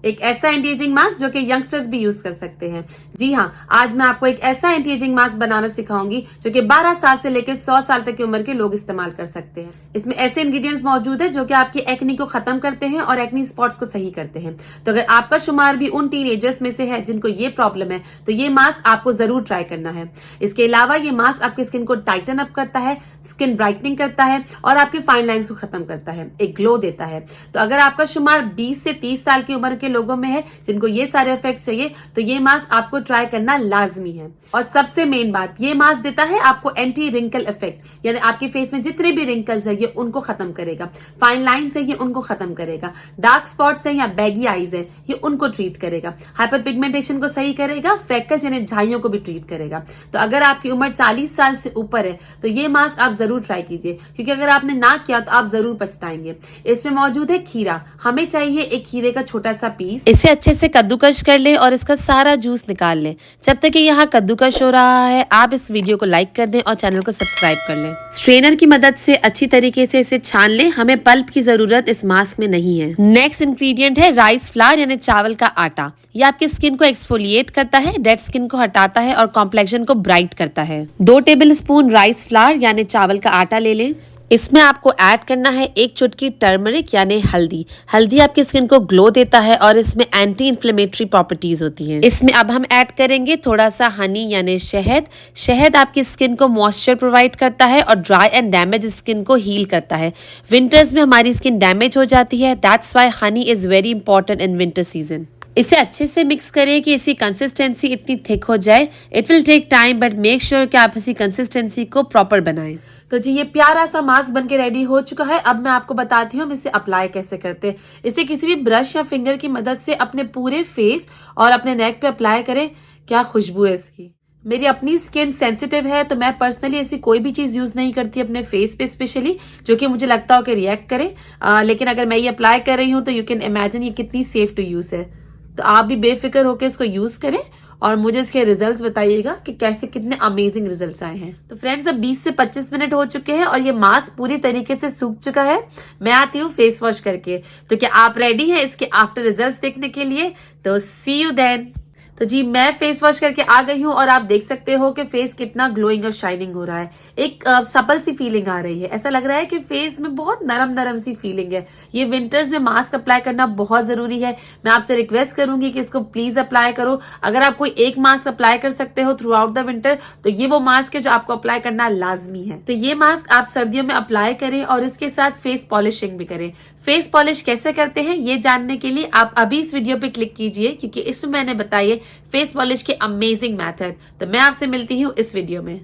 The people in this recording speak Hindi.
एक ऐसा एंटी एजिंग मास्क जो कि यंगस्टर्स भी यूज कर सकते हैं। जी हाँ, आज मैं आपको एक ऐसा एंटी एजिंग मास्क बनाना सिखाऊंगी जो कि 12 साल से लेकर 100 साल तक की उम्र के लोग इस्तेमाल कर सकते हैं। इसमें ऐसे इंग्रेडिएंट्स मौजूद है जो कि आपकी एक्नी को खत्म करते हैं और एक्नी स्पॉट्स को सही करते हैं। तो अगर आपका शुमार भी उन टीनेजर्स में से है जिनको ये प्रॉब्लम है तो ये मास्क आपको जरूर ट्राई करना है। इसके अलावा ये मास्क आपकी स्किन को टाइटन अप करता है, स्किन ब्राइटनिंग करता है और आपके फाइन लाइंस को खत्म करता है, एक ग्लो देता है। तो अगर आपका शुमार 20 से 30 साल की उम्र के लोगों में है जिनको ये सारे इफेक्ट्स चाहिए तो ये मास्क आपको ट्राई करना लाजमी है। और सबसे मेन बात, ये मास्क देता है आपको एंटी रिंकल इफेक्ट, यानी आपके फेस में जितने भी रिंकल्स है ये उनको खत्म करेगा, फाइन लाइंस है ये उनको खत्म करेगा, डार्क स्पॉट्स है या बैगी आईज है ये उनको ट्रीट करेगा, हाइपर पिगमेंटेशन को सही करेगा, फ्रेकल्स यानी झाइयों को भी ट्रीट करेगा। तो अगर आपकी उम्र 40 साल से ऊपर है तो ये मास्क आप जरूर ट्राई कीजिए, क्योंकि अगर आपने ना किया तो आप जरूर पछताएंगे। इसमें मौजूद है खीरा। हमें चाहिए एक खीरे का छोटा सा पीस। इसे अच्छे से कद्दूकश कर ले और इसका सारा जूस निकाल ले। जब तक कि यहाँ कद्दूकश हो रहा है आप इस वीडियो को लाइक कर दें और चैनल को सब्सक्राइब कर लें। स्ट्रेनर की मदद से अच्छी तरीके से इसे छान लें। हमें पल्प की जरूरत इस मास्क में नहीं है। नेक्स्ट इंग्रेडिएंट है राइस फ्लावर यानी चावल का आटा। ये आपकी स्किन को एक्सफोलिएट करता है, डेड स्किन को हटाता है और कॉम्प्लेक्शन को ब्राइट करता है। 2 टेबलस्पून राइस फ्लावर यानी चावल का आटा ले लें। इसमें आपको ऐड करना है 1 चुटकी टर्मरिक यानी हल्दी। हल्दी आपकी स्किन को ग्लो देता है और इसमें एंटी इन्फ्लेमेटरी प्रॉपर्टीज होती हैं। इसमें अब हम ऐड करेंगे थोड़ा सा हनी यानी शहद। शहद आपकी स्किन को मॉइस्चर प्रोवाइड करता है और ड्राई एंड डैमेज स्किन को हील करता है। विंटर्स में हमारी स्किन डैमेज हो जाती है, that's why honey is very important in winter season. इसे अच्छे से मिक्स करें कि इसकी कंसिस्टेंसी इतनी थिक हो जाए। It will take time but make sure कि आप इसी कंसिस्टेंसी को प्रॉपर बनाएं। तो जी ये प्यारा सा मास्क बनके रेडी हो चुका है। अब मैं आपको बताती हूँ हम इसे अप्लाई कैसे करते हैं। इसे किसी भी ब्रश या फिंगर की मदद से अपने पूरे फेस और अपने नेक पे अप्लाई करें। क्या खुशबू है इसकी। मेरी अपनी स्किन सेंसिटिव है तो मैं पर्सनली ऐसी कोई भी चीज यूज नहीं करती अपने फेस पे स्पेशली जो कि मुझे लगता हो कि रिएक्ट करे। लेकिन अगर मैं ये अप्लाई कर रही हूँ तो यू कैन इमेजिन ये कितनी सेफ टू यूज है। तो आप भी बेफिक्र होकर इसको यूज करें और मुझे इसके रिजल्ट्स बताइएगा कि कैसे कितने अमेजिंग रिजल्ट्स आए हैं। तो फ्रेंड्स अब 20 से 25 मिनट हो चुके हैं और ये मास्क पूरी तरीके से सूख चुका है। मैं आती हूँ फेस वॉश करके। तो क्या आप रेडी हैं इसके आफ्टर रिजल्ट्स देखने के लिए? तो सी यू देन। तो जी मैं फेस वॉश करके आ गई हूँ और आप देख सकते हो कि फेस कितना ग्लोइंग और शाइनिंग हो रहा है। एक सपल सी फीलिंग आ रही है। ऐसा लग रहा है कि फेस में बहुत नरम नरम सी फीलिंग है। ये विंटर्स में मास्क अप्लाई करना बहुत जरूरी है। मैं आपसे रिक्वेस्ट करूंगी कि इसको प्लीज अप्लाई करो। अगर आप कोई एक मास्क अप्लाई कर सकते हो थ्रू आउट द विंटर तो ये वो मास्क है जो आपको अप्लाई करना लाजमी है। तो ये मास्क आप सर्दियों में अप्लाई करें और इसके साथ फेस पॉलिशिंग भी करें। फेस पॉलिश कैसे करते हैं ये जानने के लिए आप अभी इस वीडियो पे क्लिक कीजिए, क्योंकि इसमें मैंने बताई फेस पॉलिश के अमेजिंग मेथड। तो मैं आपसे मिलती हूँ इस वीडियो में।